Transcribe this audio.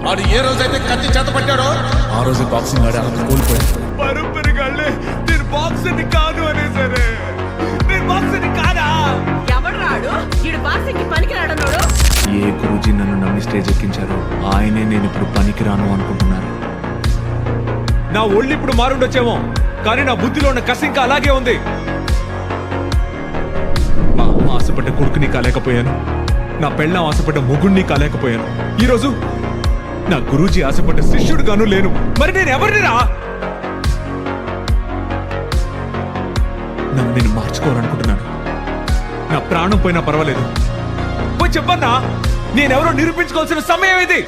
వాడు ఏ రోజైతే కత్తి చేత పట్టాడో ఆ రోజు బాక్సింగ్ ఆడి అలా కోల్పోయాడు. పరుపురిగాళ్ళే నేను బాక్సర్ని కాదు అనేసరే. నేను బాక్సర్ని కాదా? ఎవడు రాడు ఈడు బాక్సింగ్ కి పనికిరాడన్నాడు. ఏ గురూజీ నన్ను నమ్మి స్టేజ్ ఎక్కించారో ఆయనే నేను ఇప్పుడు పనికిరాను అనుకుంటున్నాను. నా ఒళ్ళు ఇప్పుడు మారుండొచ్చేమో, కానీ నా బుద్ధిలో ఉన్న కసి ఇంకా అలాగే ఉంది. మా అమ్మ ఆశపడ్డ కొడుకుని కాలేకపోయాను, నా పెళ్ళం ఆశపడ్డ మొగుడిని కాలేకపోయాను. ఈరోజు నా గురూజీ ఆశపడ్డ శిష్యుడుగాను లేను. మరి నేను ఎవరినిరా? నన్ను నేను మార్చుకోవాలనుకుంటున్నాను. నా ప్రాణం పోయినా పర్వాలేదు. పోయి చెప్పన్నా, నేనెవరో నిరూపించుకోవాల్సిన సమయం ఇది.